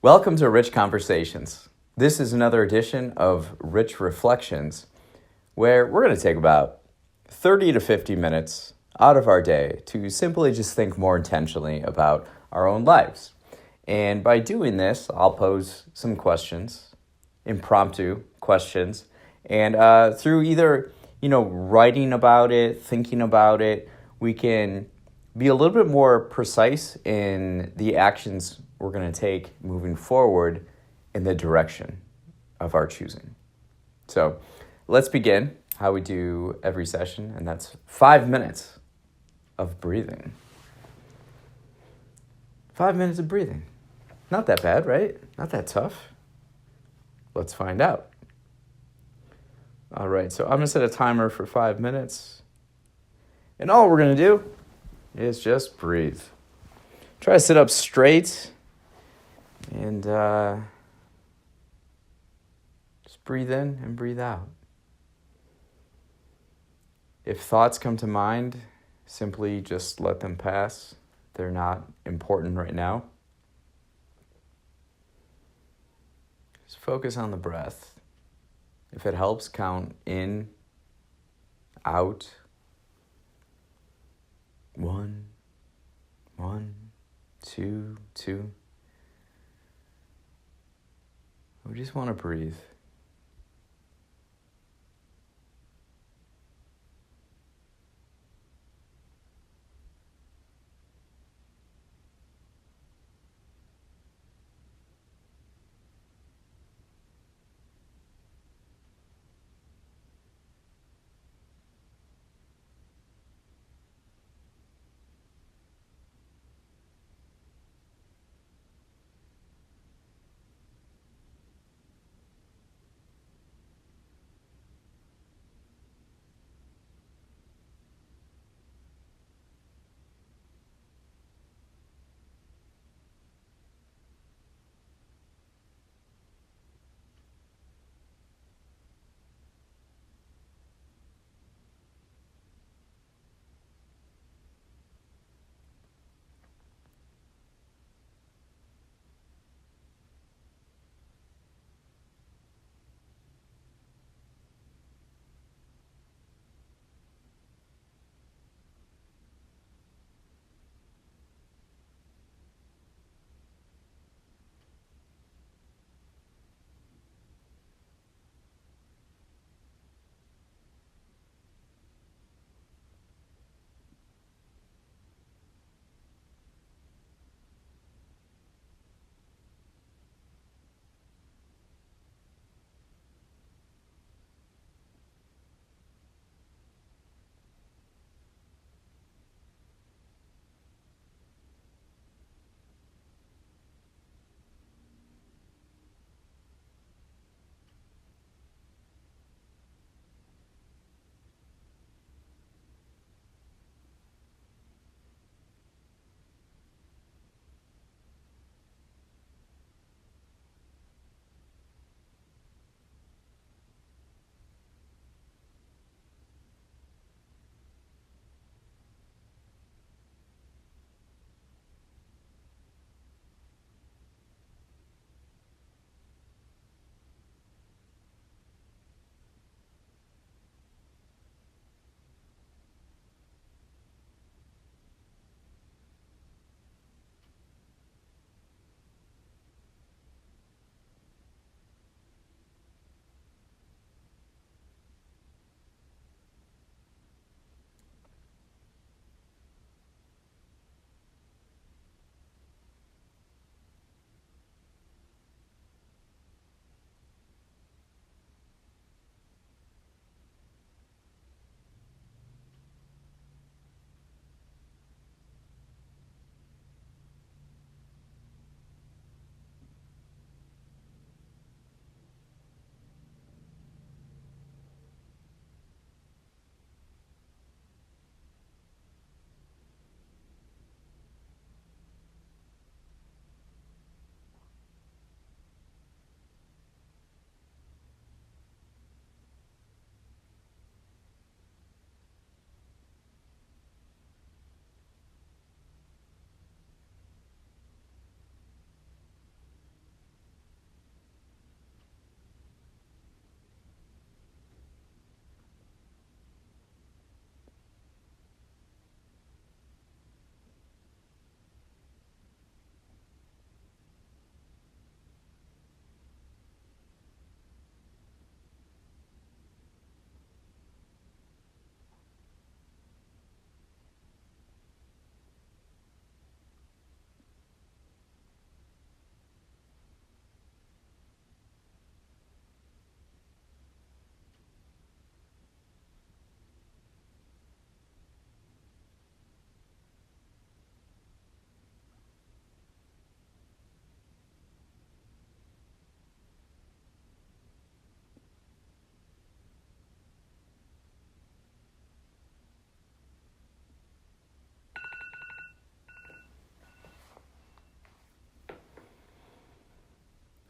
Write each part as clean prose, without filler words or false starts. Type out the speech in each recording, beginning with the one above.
Welcome to Rich Conversations. This is another edition of Rich Reflections, where we're going to take about 30 to 50 minutes out of our day to simply just think more intentionally about our own lives. And by doing this, I'll pose some questions, impromptu questions, and through either, writing about it, thinking about it, we can be a little bit more precise in the actions we're going to take moving forward in the direction of our choosing. So let's begin how we do every session, and that's 5 minutes of breathing. 5 minutes of breathing. Not that bad, right? Not that tough. Let's find out. All right, so I'm going to set a timer for 5 minutes. And all we're going to do is just breathe. Try to sit up straight and just breathe in and breathe out. If thoughts come to mind, simply just let them pass. They're not important right now. Just focus on the breath. If it helps, count in, out. 1, 2, 2. We just want to breathe.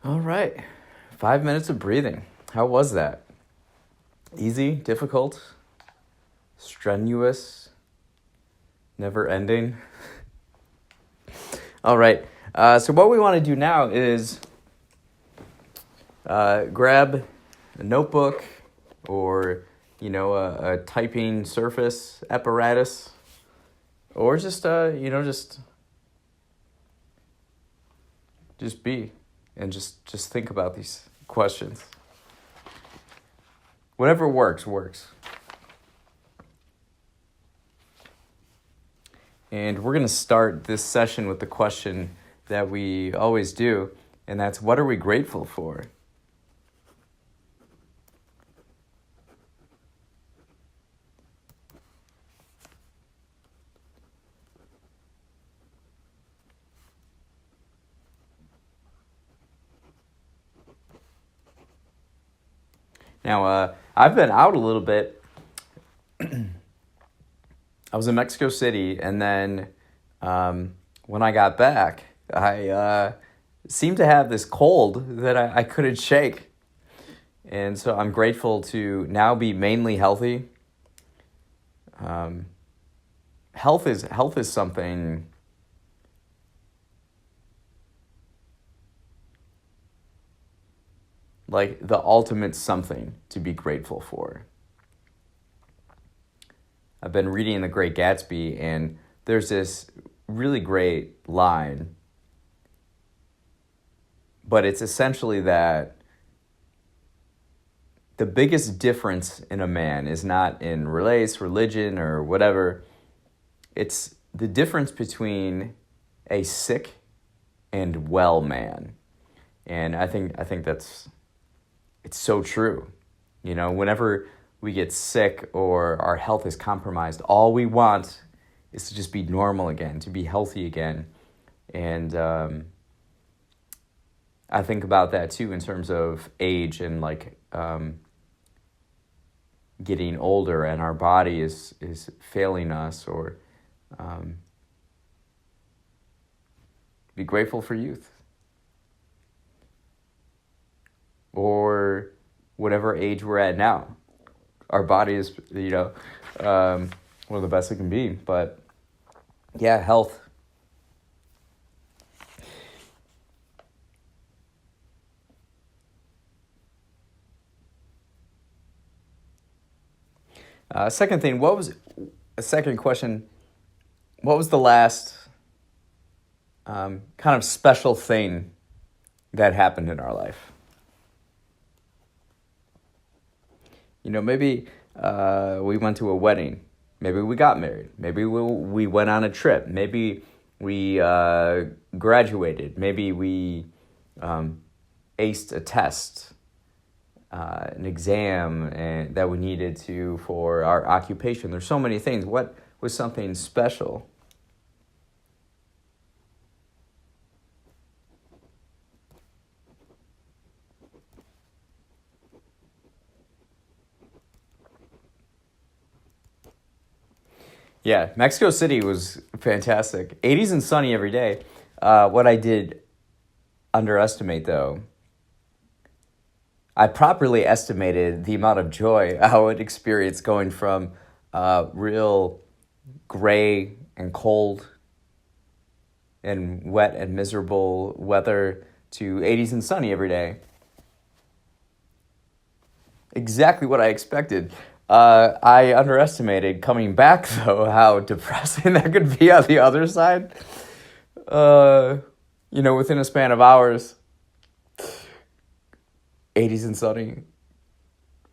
All right. 5 minutes of breathing. How was that? Easy, difficult, strenuous, never ending? All right. So what we want to do now is grab a notebook or, a typing surface apparatus, or just be and just think about these questions. Whatever works. And we're going to start this session with the question that we always do, and that's, what are we grateful for? Now, I've been out a little bit. I was in Mexico City, and then when I got back, I seemed to have this cold that I couldn't shake. And so I'm grateful to now be mainly healthy. Health is something like the ultimate something to be grateful for. I've been reading The Great Gatsby, and there's this really great line, but it's essentially that the biggest difference in a man is not in race, religion, or whatever. It's the difference between a sick and well man. And I think it's so true. Whenever we get sick or our health is compromised, all we want is to just be normal again, to be healthy again. And I think about that too in terms of age and getting older, and our body is failing us, or be grateful for youth. Or whatever age we're at now. Our body is, one of the best it can be. But yeah, health. Second question, what was the last kind of special thing that happened in our life? Maybe we went to a wedding. Maybe we got married. Maybe we went on a trip. Maybe we graduated. Maybe we aced a test, an exam that we needed to for our occupation. There's so many things. What was something special? Yeah, Mexico City was fantastic. 80s and sunny every day. What I did underestimate, though, I properly estimated the amount of joy I would experience going from real gray and cold and wet and miserable weather to 80s and sunny every day. Exactly what I expected. I underestimated coming back, though, how depressing that could be on the other side. Within a span of hours, 80s and sunny,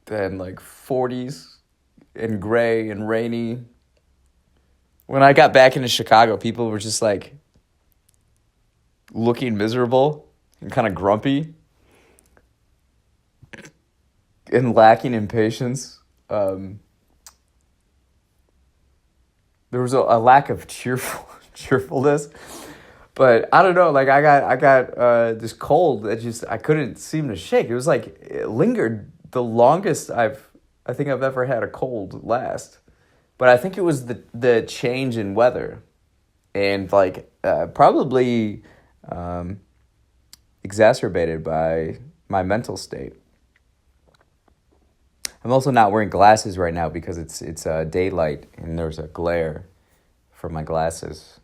then 40s and gray and rainy. When I got back into Chicago, people were just looking miserable and kind of grumpy and lacking in patience. There was a lack of cheerfulness, but I don't know. I got this cold that I couldn't seem to shake. It was it lingered the longest I think I've ever had a cold last. But I think it was the change in weather, and probably exacerbated by my mental state. I'm also not wearing glasses right now because it's daylight and there's a glare from my glasses.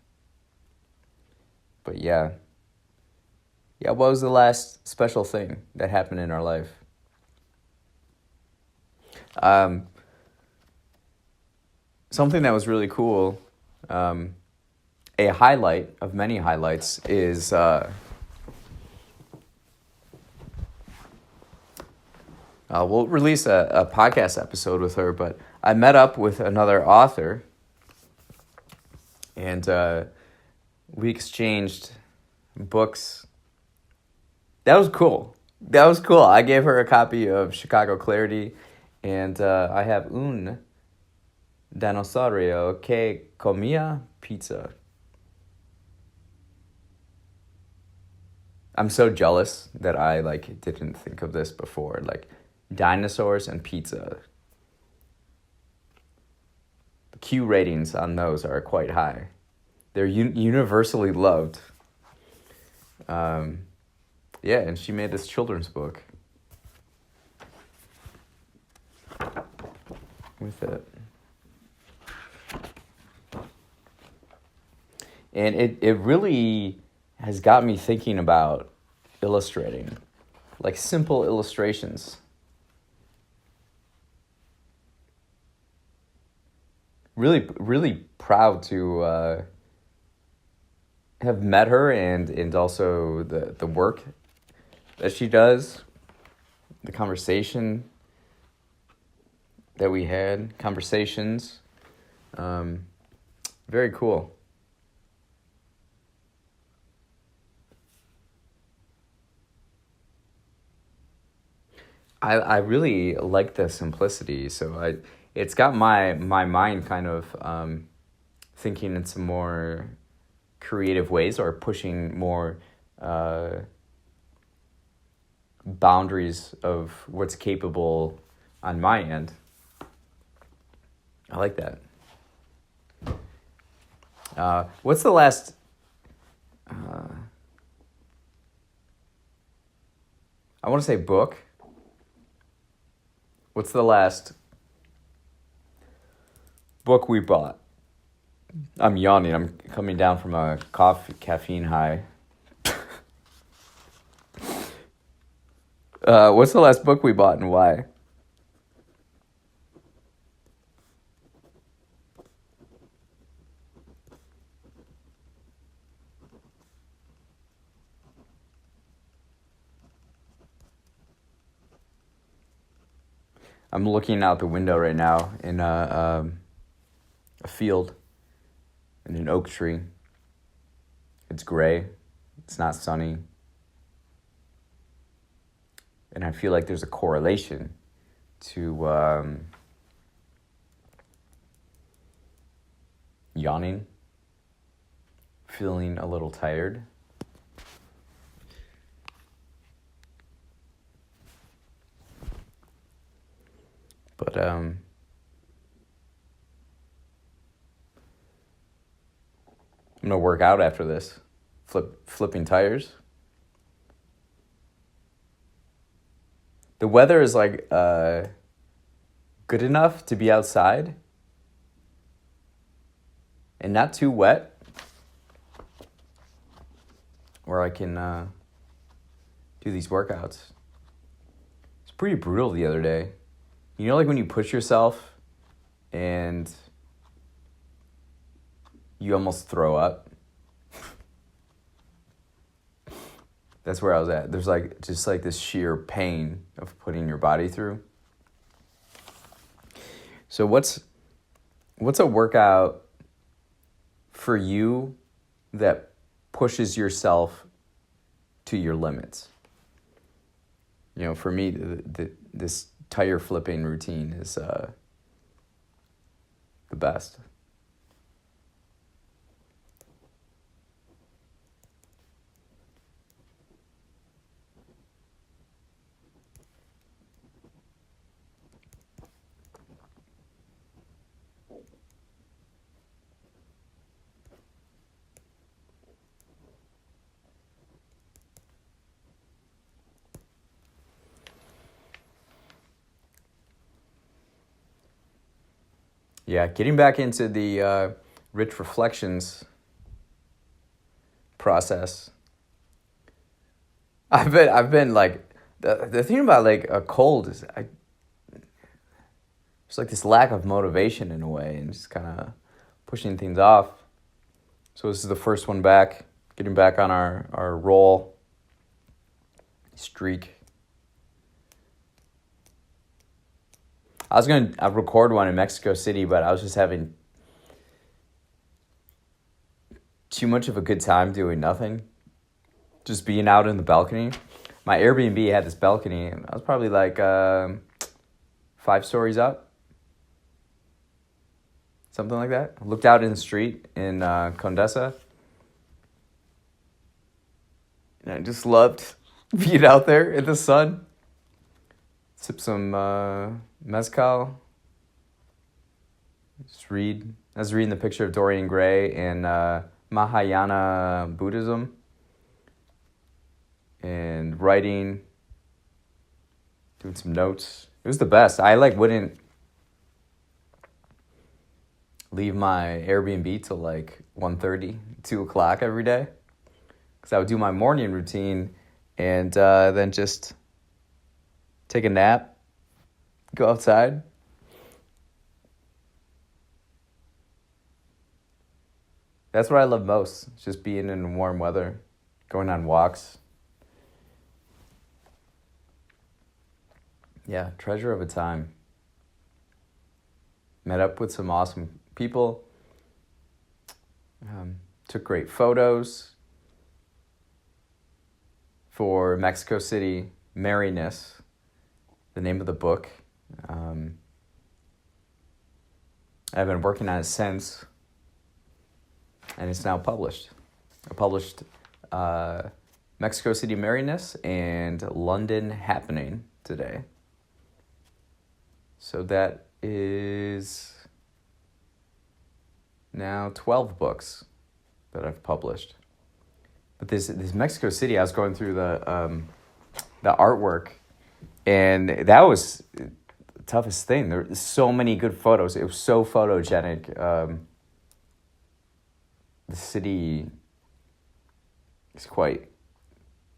But yeah, what was the last special thing that happened in our life? Something that was really cool, a highlight of many highlights is we'll release a podcast episode with her, but I met up with another author and we exchanged books. That was cool. I gave her a copy of Chicago Clarity, and I have Un Dinosaurio que comía pizza. I'm so jealous that I didn't think of this before. Dinosaurs and pizza. The Q ratings on those are quite high. They're universally loved. Yeah, and she made this children's book with it. And it really has got me thinking about illustrating, simple illustrations. Really, really proud to have met her and also the work that she does, the conversation that we had, conversations. Very cool. I really like the simplicity, so it's got my mind kind of thinking in some more creative ways or pushing more boundaries of what's capable on my end. I like that. What's the last... I want to say book. What's the last book we bought? I'm yawning. I'm coming down from a caffeine high. What's the last book we bought and why? I'm looking out the window right now in a field in an oak tree. It's gray. It's not sunny. And I feel like there's a correlation to yawning, feeling a little tired. But I'm gonna work out after this, flipping tires. The weather is good enough to be outside and not too wet, where I can do these workouts. It's pretty brutal the other day. You know, when you push yourself and you almost throw up? That's where I was at. There's just this sheer pain of putting your body through. So what's a workout for you that pushes yourself to your limits? You know, for me, this tire flipping routine is the best. Yeah, getting back into the rich reflections process. I've been like the thing about like a cold is it's like this lack of motivation in a way and just kind of pushing things off. So this is the first one back, getting back on our roll streak. I was going to record one in Mexico City, but I was just having too much of a good time doing nothing. Just being out in the balcony. My Airbnb had this balcony, and I was probably like 5 stories up. Something like that. I looked out in the street in Condesa. And I just loved being out there in the sun. Sip some mezcal. Just read. I was reading the picture of Dorian Gray in Mahayana Buddhism. And writing. Doing some notes. It was the best. I wouldn't leave my Airbnb till 1:30, 2 o'clock every day. Because I would do my morning routine and then just take a nap, go outside. That's what I love most, just being in warm weather, going on walks. Yeah, treasure of a time. Met up with some awesome people. Took great photos for Mexico City Merriness, the name of the book. I've been working on it since, and it's now published. I published Mexico City Merriness and London Happening today. So that is now 12 books that I've published. But this Mexico City, I was going through the artwork, and that was the toughest thing. There were so many good photos. It was so photogenic. The city is quite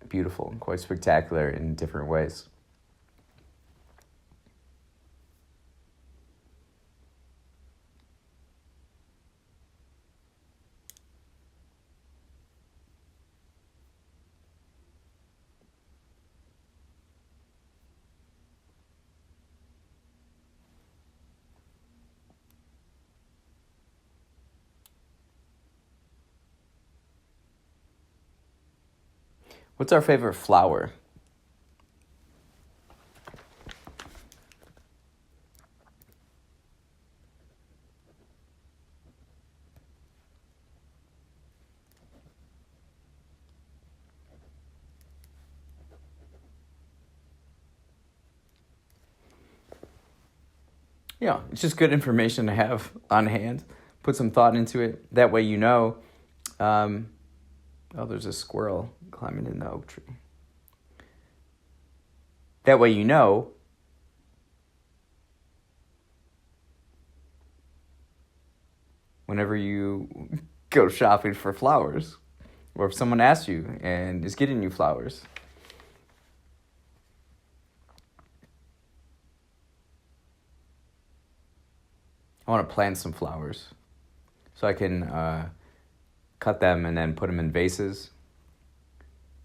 beautiful and quite spectacular in different ways. What's our favorite flower? Yeah, it's just good information to have on hand. Put some thought into it. That way you know. There's a squirrel climbing in the oak tree. That way you know whenever you go shopping for flowers, or if someone asks you and is getting you flowers. I want to plant some flowers so I can cut them and then put them in vases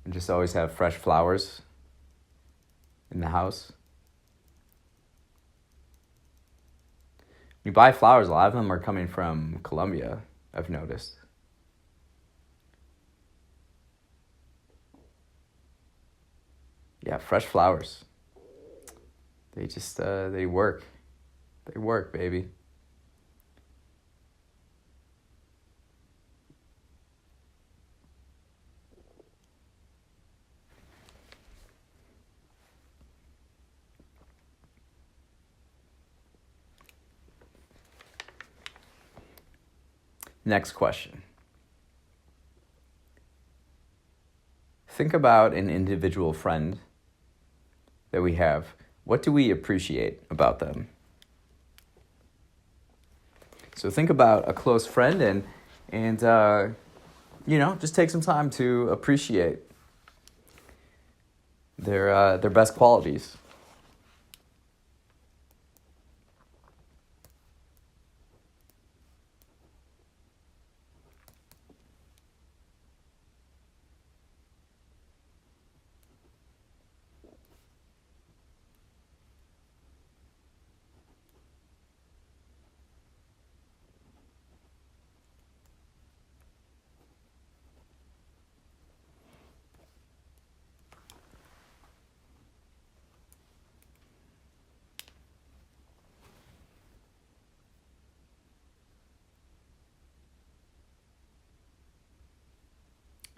and just always have fresh flowers in the house. You buy flowers, a lot of them are coming from Colombia, I've noticed. Yeah, fresh flowers. They just, they work. They work, baby. Next question. Think about an individual friend that we have. What do we appreciate about them? So think about a close friend and just take some time to appreciate their best qualities.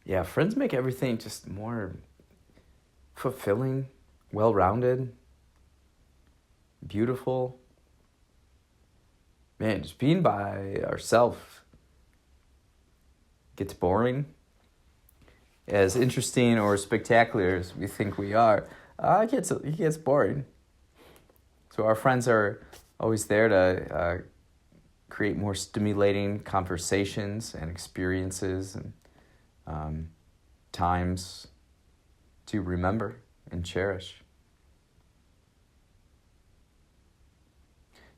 Yeah, friends make everything just more fulfilling, well-rounded, beautiful. Man, just being by ourselves gets boring. As interesting or spectacular as we think we are, it gets boring. So our friends are always there to create more stimulating conversations and experiences and times to remember and cherish.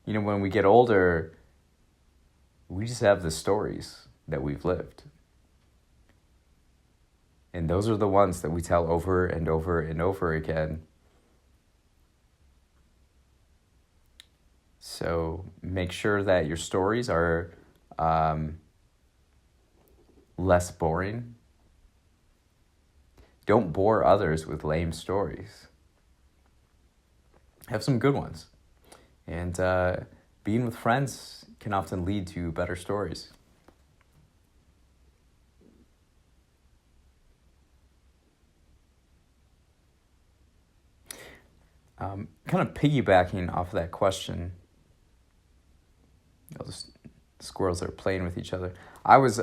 When we get older, we just have the stories that we've lived. And those are the ones that we tell over and over and over again. So make sure that your stories are less boring. Don't bore others with lame stories. Have some good ones. And being with friends can often lead to better stories. Kind of piggybacking off of that question, the squirrels are playing with each other. I was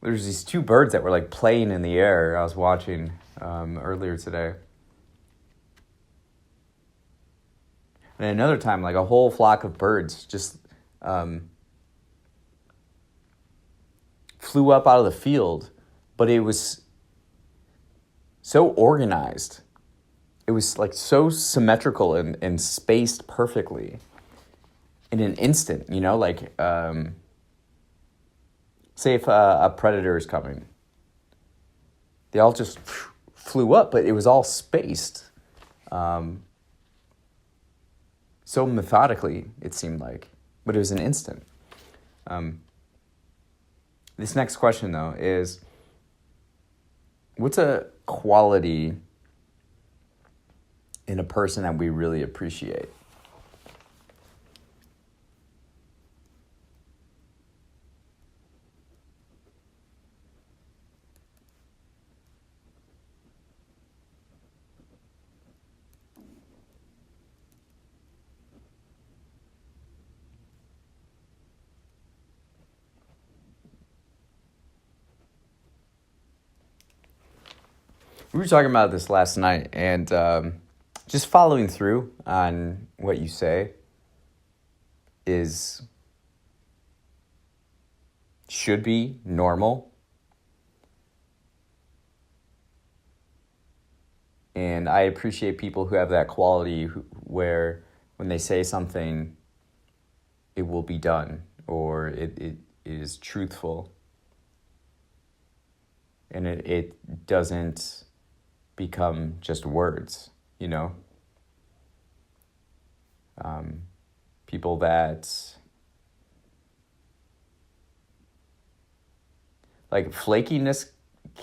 there's these two birds that were like playing in the air. I was watching earlier today. And another time, like a whole flock of birds just flew up out of the field, but it was so organized. It was like so symmetrical and spaced perfectly in an instant, say if a predator is coming. They all just flew up, but it was all spaced. So methodically, it seemed like, but it was an instant. This next question, though, is what's a quality in a person that we really appreciate? We were talking about this last night, and just following through on what you say should be normal. And I appreciate people who have that quality where when they say something, it will be done, or it is truthful. And it doesn't become just words, people that like flakiness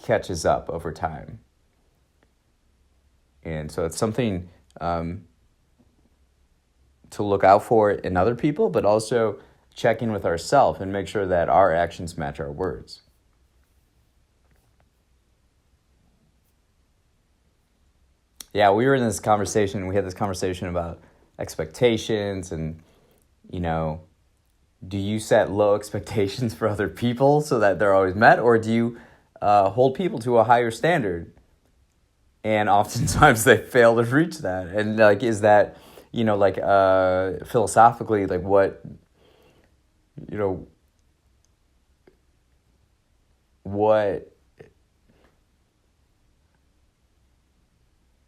catches up over time. And so it's something to look out for in other people, but also check in with ourselves and make sure that our actions match our words. Yeah, we had this conversation about expectations and, do you set low expectations for other people so that they're always met, or do you hold people to a higher standard? And oftentimes they fail to reach that. And is that like philosophically, like what, what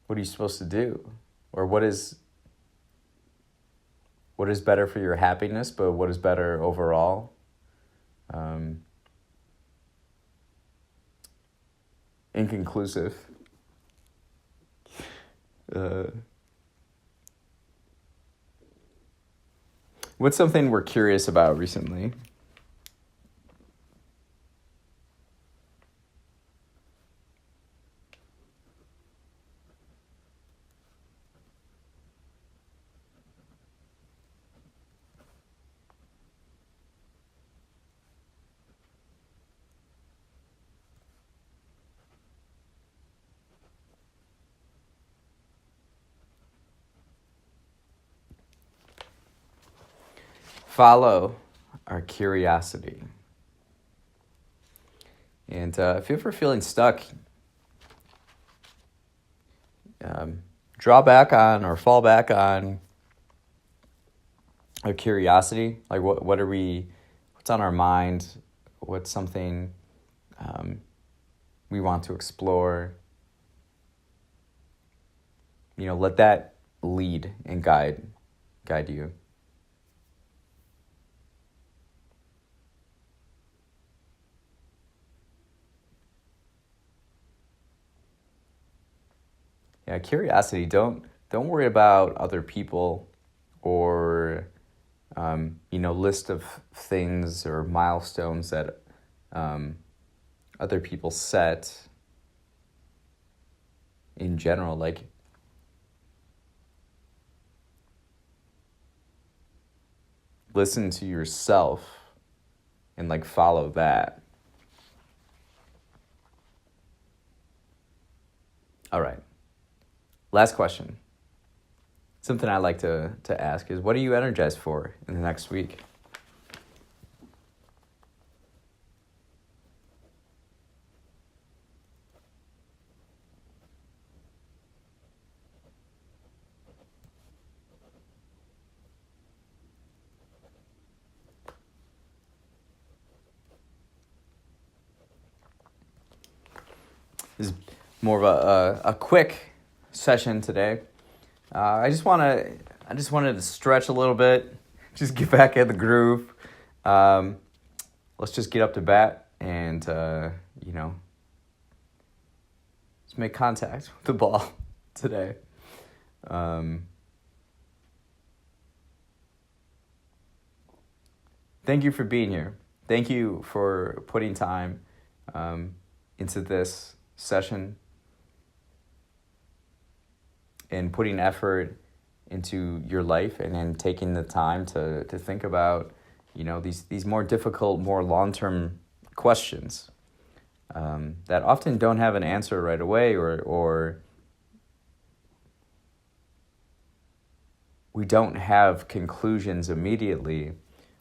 are you supposed to do? Or what is better for your happiness, but what is better overall? Inconclusive. What's something we're curious about recently? Follow our curiosity. And if you're ever feeling stuck, draw back on or fall back on our curiosity. Like what's on our mind? What's something we want to explore? Let that lead and guide you. Yeah, curiosity. Don't worry about other people or list of things or milestones that other people set in general. Like, listen to yourself and follow that. All right. Last question. Something I like to ask is, what are you energized for in the next week? This is more of a quick session today. I just wanted to stretch a little bit, just get back in the groove. Let's just get up to bat and just make contact with the ball today. Thank you for being here. Thank you for putting time into this session and putting effort into your life and then taking the time to think about, these more difficult, more long-term questions that often don't have an answer right away or we don't have conclusions immediately.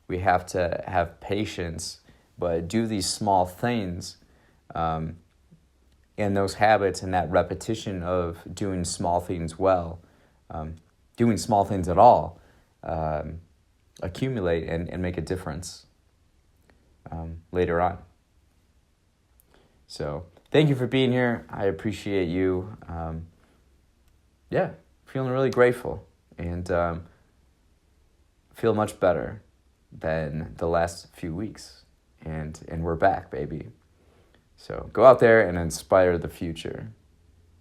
We have to have patience, but do these small things and those habits and that repetition of doing small things well, doing small things at all, accumulate and make a difference later on. So thank you for being here. I appreciate you. Feeling really grateful and feel much better than the last few weeks. And we're back, baby. So go out there and inspire the future.